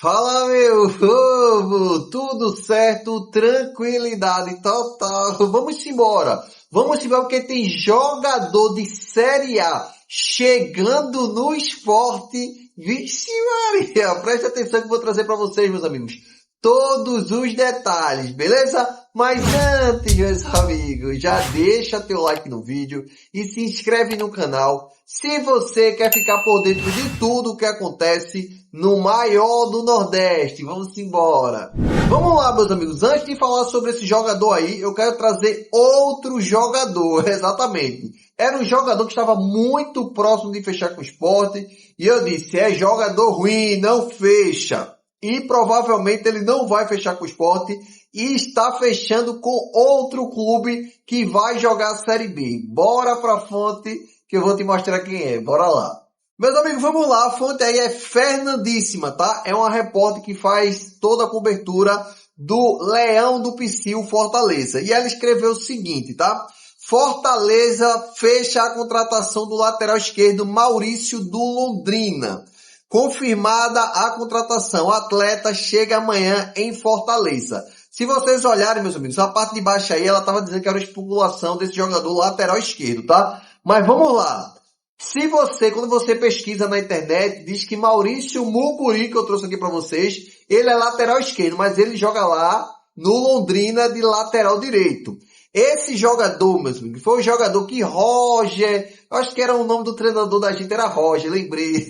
Fala, meu povo! Tudo certo? Tranquilidade total. Vamos embora. Vamos embora porque tem jogador de Série A chegando no esporte. Vixe Maria! Preste atenção que eu vou trazer para vocês, meus amigos, todos os detalhes, beleza? Mas antes, meus amigos, já deixa teu like no vídeo e se inscreve no canal se você quer ficar por dentro de tudo o que acontece no maior do Nordeste. Vamos embora. Vamos lá, meus amigos. Antes de falar sobre esse jogador aí, eu quero trazer outro jogador. Exatamente. Era um jogador que estava muito próximo de fechar com o Sport. E eu disse, é jogador ruim, não fecha. E provavelmente ele não vai fechar com o Sport e está fechando com outro clube que vai jogar a Série B. Bora pra fonte que eu vou te mostrar quem é. Bora lá. Meus amigos, vamos lá. A fonte aí é Fernandíssima, tá? É uma repórter que faz toda a cobertura do Leão do Pici, Fortaleza. E ela escreveu o seguinte, tá? Fortaleza fecha a contratação do lateral esquerdo Maurício do Londrina. Confirmada a contratação. O atleta chega amanhã em Fortaleza. Se vocês olharem, meus amigos, a parte de baixo aí, ela estava dizendo que era uma especulação desse jogador lateral esquerdo, tá? Mas vamos lá. Se você, quando você pesquisa na internet, diz que Maurício Mucuri, que eu trouxe aqui para vocês, ele é lateral esquerdo, mas ele joga lá no Londrina de lateral direito. Esse jogador, meus amigos, foi o jogador que Roger, eu acho que era o nome do treinador da gente, era Roger, lembrei.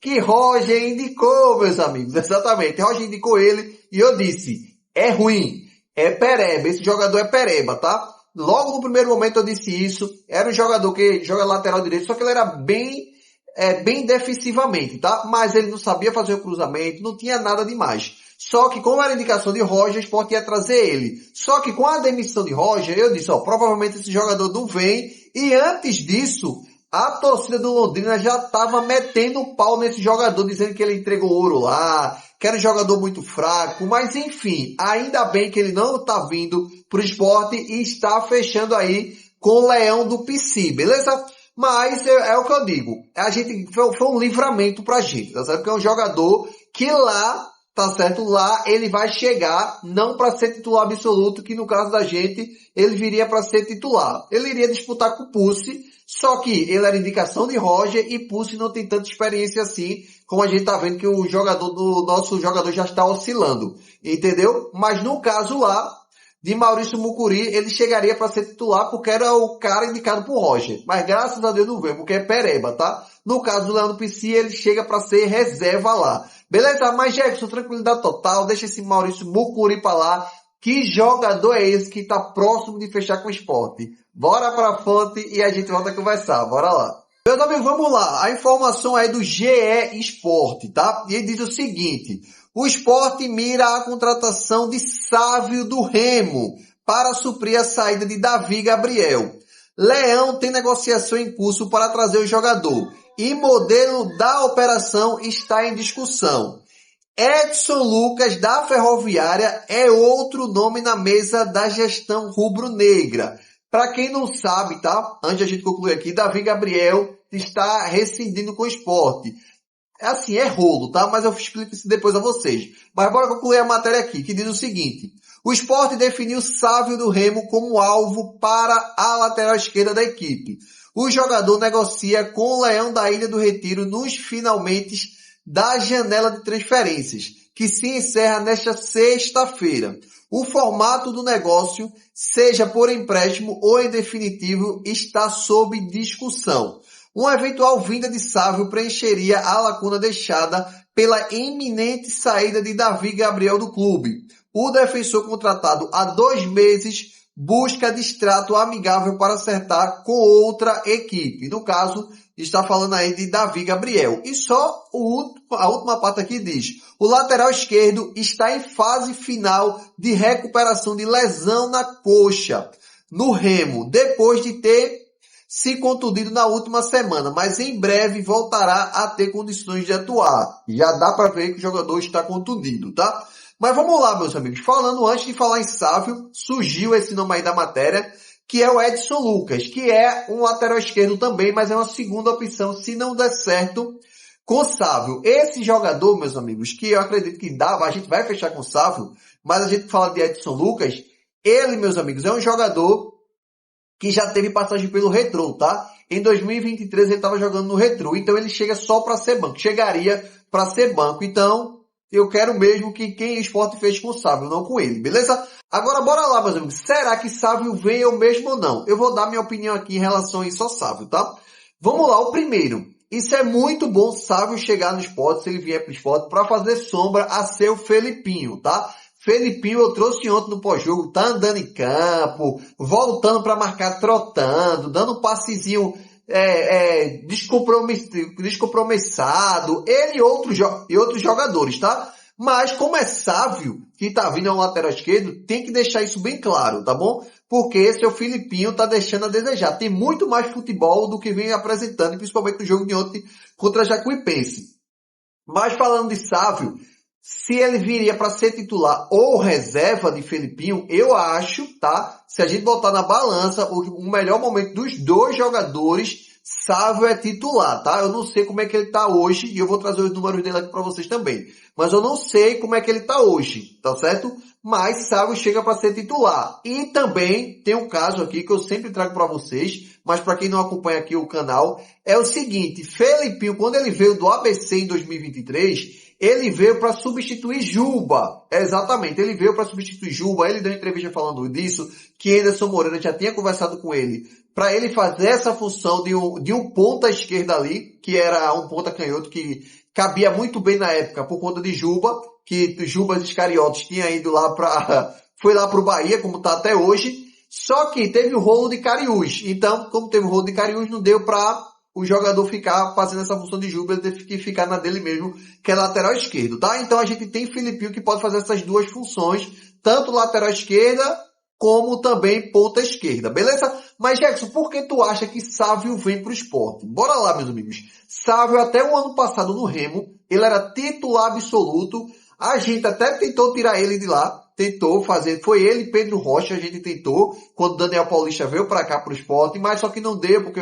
Que Roger indicou, meus amigos, exatamente. Roger indicou ele e eu disse, é ruim, é pereba, esse jogador é pereba, tá? Logo no primeiro momento eu disse isso, era um jogador que joga lateral direito, só que ele era bem defensivamente, tá? Mas ele não sabia fazer o cruzamento, não tinha nada demais. Só que como era indicação de Roger, o Sport ia trazer ele. Só que com a demissão de Roger, eu disse, provavelmente esse jogador não vem. E antes disso, a torcida do Londrina já estava metendo o pau nesse jogador, dizendo que ele entregou ouro lá, que era um jogador muito fraco. Mas enfim, ainda bem que ele não está vindo pro Sport e está fechando aí com o Leão do Pici, beleza? Mas é o que eu digo, a gente foi um livramento pra gente, tá certo? Porque é um jogador que lá, tá certo? Lá ele vai chegar não para ser titular absoluto, que no caso da gente, ele viria para ser titular. Ele iria disputar com o Pucci, só que ele era indicação de Roger e Pucci não tem tanta experiência assim, como a gente tá vendo que o jogador do nosso jogador já está oscilando, entendeu? Mas no caso lá, de Maurício Mucuri, ele chegaria para ser titular porque era o cara indicado por Roger. Mas graças a Deus não veio, porque é pereba, tá? No caso do Leandro Pici, ele chega para ser reserva lá. Beleza? Mas Jefferson, tranquilidade total, deixa esse Maurício Mucuri para lá. Que jogador é esse que tá próximo de fechar com o Sport? Bora pra fonte e a gente volta a conversar. Bora lá. Meus amigos, vamos lá. A informação é do GE Sport, tá? E ele diz o seguinte: o Sport mira a contratação de Sávio do Remo para suprir a saída de Davi Gabriel. Leão tem negociação em curso para trazer o jogador e modelo da operação está em discussão. Edson Lucas da Ferroviária é outro nome na mesa da gestão rubro-negra. Para quem não sabe, tá? Antes de a gente concluir aqui, Davi Gabriel está rescindindo com o Sport. É assim, é rolo, tá? Mas eu explico isso depois a vocês. Mas bora concluir a matéria aqui, que diz o seguinte: o Sport definiu Sávio do Remo como alvo para a lateral esquerda da equipe. O jogador negocia com o Leão da Ilha do Retiro nos finalmente da janela de transferências, que se encerra nesta sexta-feira. O formato do negócio, seja por empréstimo ou em definitivo, está sob discussão. Uma eventual vinda de Sávio preencheria a lacuna deixada pela iminente saída de Davi Gabriel do clube. O defensor contratado há 2 meses busca distrato amigável para acertar com outra equipe. No caso, está falando aí de Davi Gabriel. E só a última parte aqui diz: o lateral esquerdo está em fase final de recuperação de lesão na coxa, no Remo, depois de ter se contundido na última semana, mas em breve voltará a ter condições de atuar. Já dá para ver que o jogador está contundido, tá? Mas vamos lá, meus amigos. Falando antes de falar em Sávio, surgiu esse nome aí da matéria, que é o Edson Lucas, que é um lateral esquerdo também, mas é uma segunda opção se não der certo com Sávio. Esse jogador, meus amigos, que eu acredito que dá, a gente vai fechar com Sávio, mas a gente fala de Edson Lucas, ele, meus amigos, é um jogador que já teve passagem pelo Retrô, tá? Em 2023 ele estava jogando no Retrô, então ele chega só para ser banco, chegaria para ser banco. Então, eu quero mesmo que quem o Sport fez com o Sávio, não com ele, beleza? Agora bora lá, meus amigos. Será que Sávio vem eu mesmo ou não? Eu vou dar minha opinião aqui em relação a isso ao Sávio, tá? Vamos lá, o primeiro. Isso é muito bom, Sávio chegar no Sport, se ele vier pro Sport, para fazer sombra a seu Felipinho, tá? Felipinho eu trouxe ontem no pós-jogo, tá andando em campo, voltando para marcar, trotando, dando um passezinho descompromissado, ele e outros jogadores, tá? Mas como é Sávio, que tá vindo ao lateral esquerdo, tem que deixar isso bem claro, tá bom? Porque seu Filipinho tá deixando a desejar. Tem muito mais futebol do que vem apresentando, principalmente no jogo de ontem contra a Jacuipense. Mas falando de Sávio, se ele viria para ser titular ou reserva de Felipinho, eu acho, tá? Se a gente botar na balança o melhor momento dos dois jogadores, Sávio é titular, tá? Eu não sei como é que ele tá hoje e eu vou trazer os números dele aqui para vocês também. Mas eu não sei como é que ele tá hoje, tá certo? Mas Sávio chega para ser titular. E também tem um caso aqui que eu sempre trago para vocês, mas para quem não acompanha aqui o canal, é o seguinte, Felipinho, quando ele veio do ABC em 2023, ele veio para substituir Juba. Exatamente, ele veio para substituir Juba. Ele deu uma entrevista falando disso, que Anderson Moreira já tinha conversado com ele, para ele fazer essa função de um ponta esquerda ali, que era um ponta canhoto que cabia muito bem na época por conta de Juba, que Juba Iscariotes tinha ido lá foi lá pro Bahia, como tá até hoje. Só que teve o rolo de Cariús. Então, como teve o rolo de Cariús, não deu para o jogador ficar fazendo essa função de Juba, ele teve que ficar na dele mesmo, que é lateral esquerdo, tá? Então a gente tem Filipinho que pode fazer essas duas funções, tanto lateral esquerda, como também ponta esquerda, beleza? Mas Jackson, por que tu acha que Sávio vem pro Sport? Bora lá, meus amigos. Sávio, até o ano passado no Remo, ele era titular absoluto, a gente até tentou tirar ele de lá, tentou fazer, foi ele e Pedro Rocha, a gente tentou, quando Daniel Paulista veio para cá pro Sport, mas só que não deu, porque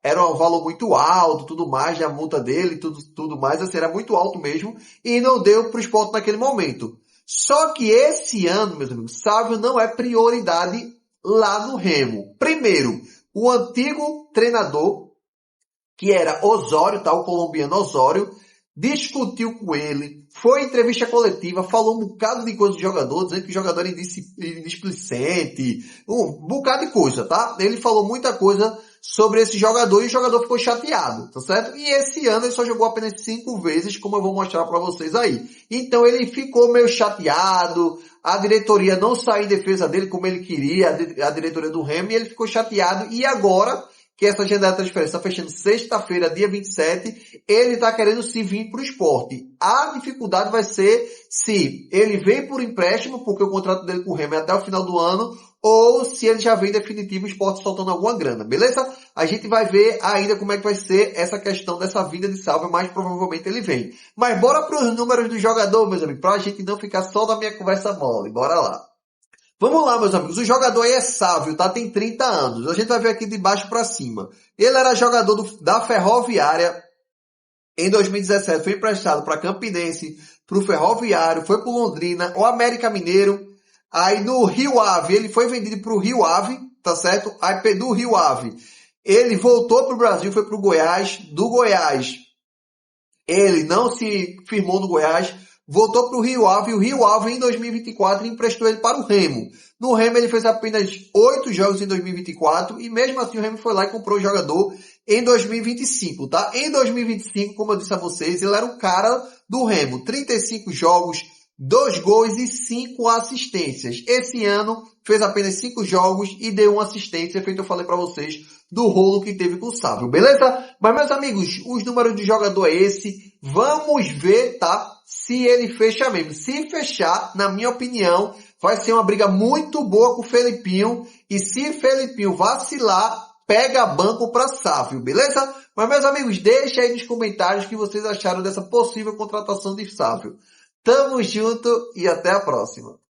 era um valor muito alto, tudo mais, a multa dele, tudo mais, assim, era muito alto mesmo, e não deu pro Sport naquele momento. Só que esse ano, meus amigos, Sávio não é prioridade lá no Remo. Primeiro, o antigo treinador, que era Osório, tá? O colombiano Osório, discutiu com ele, foi em entrevista coletiva, falou um bocado de coisa do jogador, dizendo que o jogador é indisplicente, um bocado de coisa, tá? Ele falou muita coisa sobre esse jogador e o jogador ficou chateado, tá certo? E esse ano ele só jogou apenas 5 vezes, como eu vou mostrar para vocês aí. Então ele ficou meio chateado, a diretoria não saiu em defesa dele como ele queria, a diretoria do Remo, e ele ficou chateado. E agora, que essa janela de transferência está fechando sexta-feira, dia 27, ele está querendo se vir para o Sport. A dificuldade vai ser se ele vem por empréstimo, porque o contrato dele com o Remo é até o final do ano, ou se ele já vem definitivo, o Sport soltando alguma grana, beleza? A gente vai ver ainda como é que vai ser essa questão dessa vinda de Sávio, mas provavelmente ele vem. Mas bora para os números do jogador, meus amigos, para a gente não ficar só na minha conversa mole. Bora lá. Vamos lá, meus amigos. O jogador aí é Sávio, tá? Tem 30 anos. A gente vai ver aqui de baixo para cima. Ele era jogador da Ferroviária em 2017. Foi emprestado para Campinense, para o Ferroviário, foi para Londrina, o América Mineiro. Aí no Rio Ave, ele foi vendido para o Rio Ave, tá certo? Aí do Rio Ave, ele voltou para o Brasil, foi para o Goiás. Do Goiás, ele não se firmou no Goiás, voltou para o Rio Ave, e o Rio Ave em 2024 emprestou ele para o Remo. No Remo ele fez apenas 8 jogos em 2024 e mesmo assim o Remo foi lá e comprou o jogador em 2025, tá? Em 2025, como eu disse a vocês, ele era o cara do Remo. 35 jogos, 2 gols e 5 assistências. Esse ano fez apenas 5 jogos e deu uma assistência, feito eu falei para vocês, do rolo que teve com o Sávio, beleza? Mas meus amigos, os números de jogador é esse. Vamos ver, tá? Se ele fecha mesmo. Se fechar, na minha opinião, vai ser uma briga muito boa com o Felipinho. E se o Felipinho vacilar, pega banco para Sávio, beleza? Mas meus amigos, deixa aí nos comentários o que vocês acharam dessa possível contratação de Sávio. Tamo junto e até a próxima.